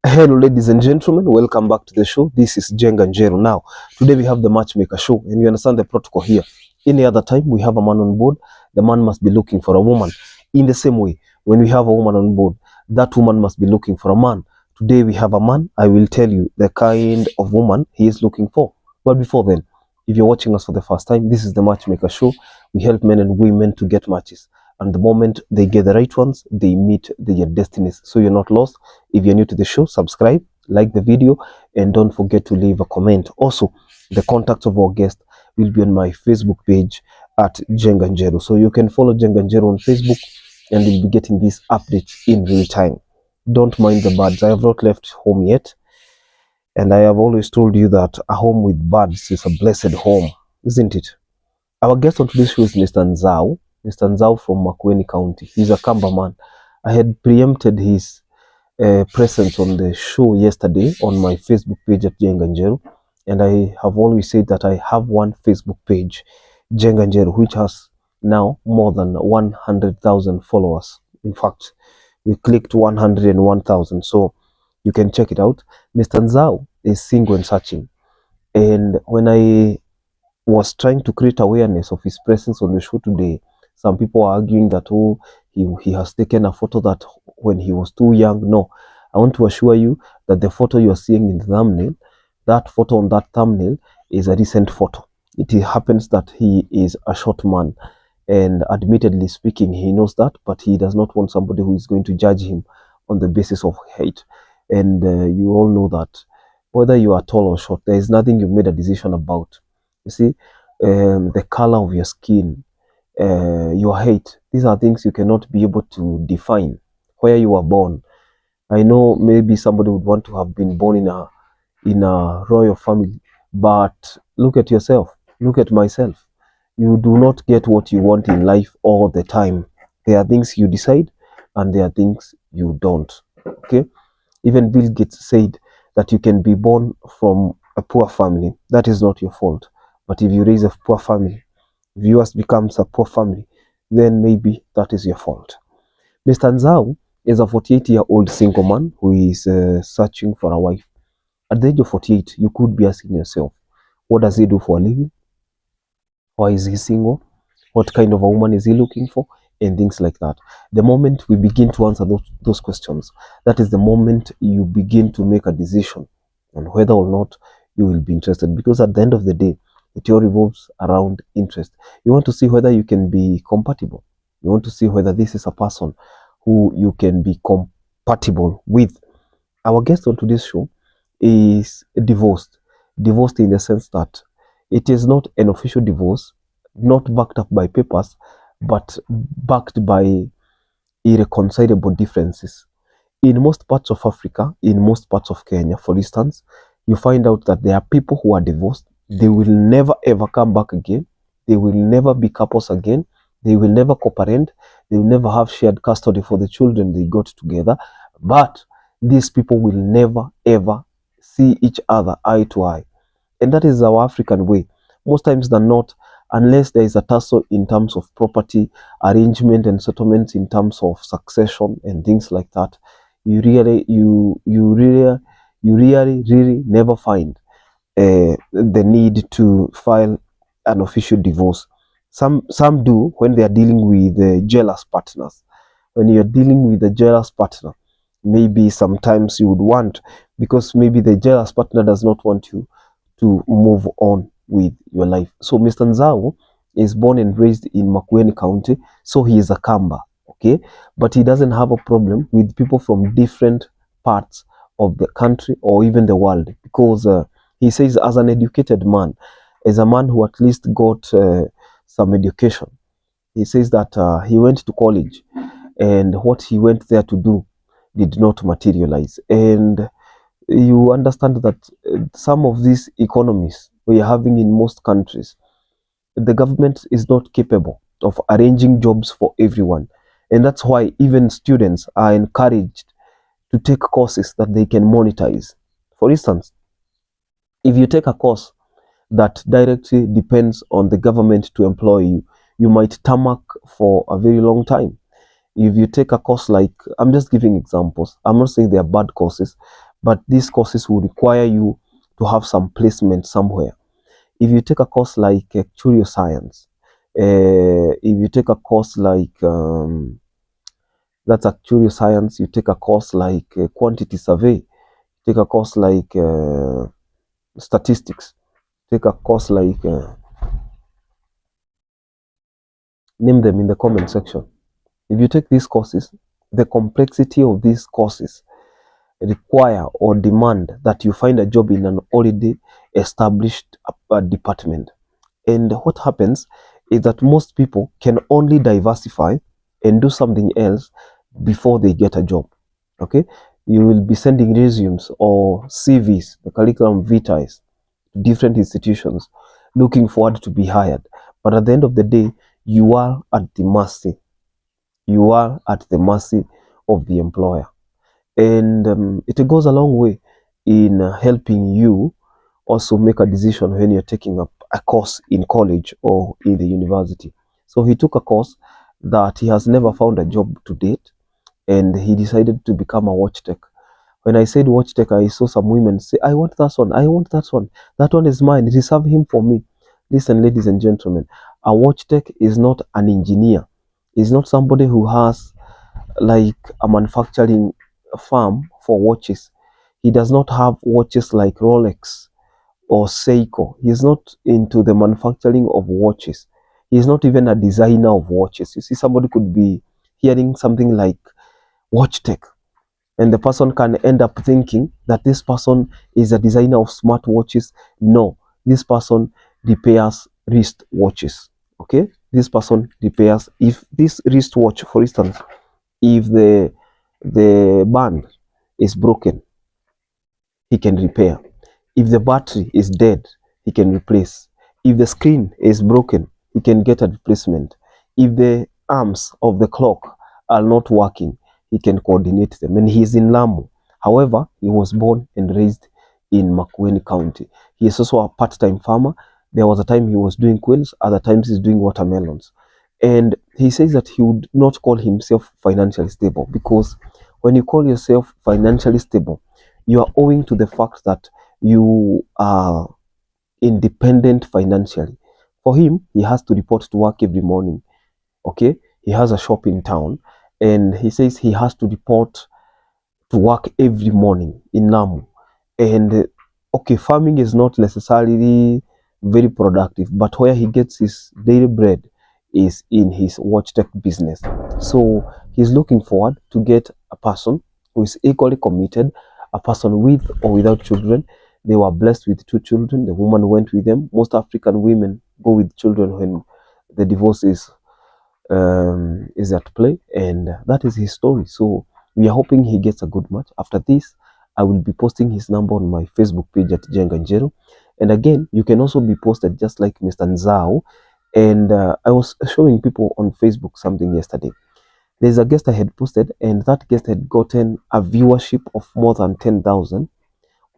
Hello, ladies and gentlemen. Welcome back to the show. This is Jenga Njeru. Now, today we have the Matchmaker show, and you understand the protocol here. Any other time we have a man on board, the man must be looking for a woman. In the same way, when we have a woman on board, that woman must be looking for a man. Today we have a man. I will tell you the kind of woman he is looking for. But before then, if you're watching us for the first time, this is the Matchmaker show. We help men and women to get matches. And the moment they get the right ones, they meet their destinies. So you're not lost. If you're new to the show, subscribe, like the video, and don't forget to leave a comment. Also, the contact of our guest will be on my Facebook page at Jenga Njeru. So you can follow Jenga Njeru on Facebook and you'll be getting these updates in real time. Don't mind the birds. I have not left home yet. And I have always told you that a home with birds is a blessed home, isn't it? Our guest on today's show is Mr. Nzau. Mr. Nzau from Makueni County. He's a Kamba man. I had preempted his presence on the show yesterday on my Facebook page at Jenga Njeru, and I have always said that I have one Facebook page, Jenga Njeru, which has now more than 100,000 followers. In fact, we clicked 101,000, so you can check it out. Mr. Nzau is single and searching, and when I was trying to create awareness of his presence on the show today, some people are arguing that, oh, he has taken a photo that when he was too young. No, I want to assure you that the photo you are seeing in the thumbnail, that photo on that thumbnail is a recent photo. It happens that he is a short man, and admittedly speaking, he knows that, but he does not want somebody who is going to judge him on the basis of hate. And you all know that whether you are tall or short, there is nothing you've made a decision about. You see, the color of your skin, your height, these are things you cannot be able to define. Where you were born, I know maybe somebody would want to have been born in a royal family, but look at yourself, look at myself. You do not get what you want in life all the time. There are things you decide and there are things you don't. Okay, even Bill Gates said that you can be born from a poor family. That is not your fault. But if you raise a poor family, if yours becomes a poor family, then maybe that is your fault. Mr. Nzau is a 48-year-old single man who is searching for a wife. At the age of 48, you could be asking yourself, what does he do for a living? Why is he single? What kind of a woman is he looking for? And things like that. The moment we begin to answer those questions, that is the moment you begin to make a decision on whether or not you will be interested. Because at the end of the day, it all revolves around interest. You want to see whether you can be compatible. You want to see whether this is a person who you can be compatible with. Our guest on today's show is divorced. Divorced in the sense that it is not an official divorce, not backed up by papers, but backed by irreconcilable differences. In most parts of Africa, in most parts of Kenya, for instance, you find out that there are people who are divorced. They will never ever come back again. They will never be couples again. They will never co-parent. They will never have shared custody for the children they got together. But these people will never ever see each other eye to eye. And that is our African way. Most times than not, unless there is a tussle in terms of property, arrangement and settlements in terms of succession and things like that, you really never find the need to file an official divorce. Some do when they are dealing with jealous partners. When you're dealing with a jealous partner, maybe sometimes you would want, because maybe the jealous partner does not want you to move on with your life. So Mr. Nzau is born and raised in Makueni County, so he is a Kamba, okay? But he doesn't have a problem with people from different parts of the country or even the world, because he says as an educated man, as a man who at least got some education, he says that he went to college and what he went there to do did not materialize. And you understand that some of these economies we are having in most countries, the government is not capable of arranging jobs for everyone. And that's why even students are encouraged to take courses that they can monetize. For instance, if you take a course that directly depends on the government to employ you, you might tarmac for a very long time. If you take a course like, I'm just giving examples, I'm not saying they are bad courses, but these courses will require you to have some placement somewhere. If you take a course like actuarial science, if you take a course like that's actuarial science, you take a course like quantity survey, take a course like statistics, take a course like name them in the comment section. If you take these courses, the complexity of these courses require or demand that you find a job in an already established department. And what happens is that most people can only diversify and do something else before they get a job. Okay, you will be sending resumes or CVs, the curriculum vitae, to different institutions, looking forward to be hired. But at the end of the day, you are at the mercy. You are at the mercy of the employer, and it goes a long way in helping you also make a decision when you're taking up a course in college or in the university. So he took a course that he has never found a job to date, and he decided to become a watch tech. When I said watch tech, I saw some women say, I want that one, I want that one. That one is mine, reserve him for me. Listen, ladies and gentlemen, a watch tech is not an engineer. Is not somebody who has like a manufacturing firm for watches. He does not have watches like Rolex or Seiko. He is not into the manufacturing of watches. He is not even a designer of watches. You see, somebody could be hearing something like watch tech, and the person can end up thinking that this person is a designer of smart watches. No, this person repairs wrist watches. Okay, this person repairs, if this wristwatch, for instance, if the band is broken, he can repair. If the battery is dead, he can replace. If the screen is broken, he can get a replacement. If the arms of the clock are not working, he can coordinate them. And he is in Lamu. However, he was born and raised in Makueni County. He is also a part-time farmer. There was a time he was doing quails, other times he's doing watermelons. And he says that he would not call himself financially stable, because when you call yourself financially stable, you are owing to the fact that you are independent financially. For him, he has to report to work every morning. Okay, he has a shop in town, and he says he has to report to work every morning in Lamu. And okay, farming is not necessarily very productive, but where he gets his daily bread is in his watch tech business. So he's looking forward to get a person who is equally committed, a person with or without children. They were blessed with 2 children. The woman went with them. Most African women go with children when the divorce is at play, and that is his story. So we are hoping he gets a good match. After this, I will be posting his number on my Facebook page at Jenga Njero. And again, you can also be posted just like Mr. Nzao. And I was showing people on Facebook something yesterday. There's a guest I had posted, and that guest had gotten a viewership of more than 10,000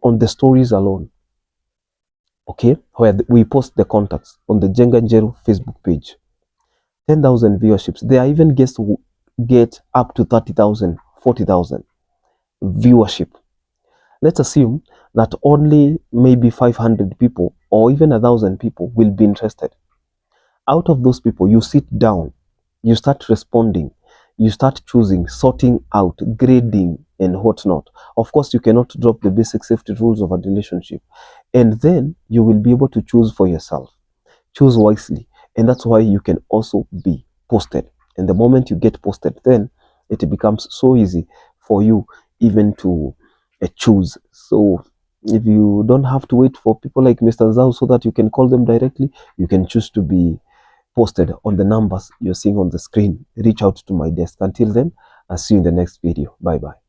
on the stories alone. Okay, where we post the contacts on the Jenga Njero Facebook page. 10,000 viewerships. There are even guests who get up to 30,000, 40,000 viewership. Let's assume that only maybe 500 people or even 1,000 people will be interested. Out of those people, you sit down, you start responding, you start choosing, sorting out, grading, and whatnot. Of course, you cannot drop the basic safety rules of a relationship. And then you will be able to choose for yourself. Choose wisely. And that's why you can also be posted. And the moment you get posted, then it becomes so easy for you even to choose. So if you don't have to wait for people like Mr. Zhao so that you can call them directly, you can choose to be posted on the numbers you're seeing on the screen. Reach out to my desk. Until then, I'll see you in the next video. Bye bye.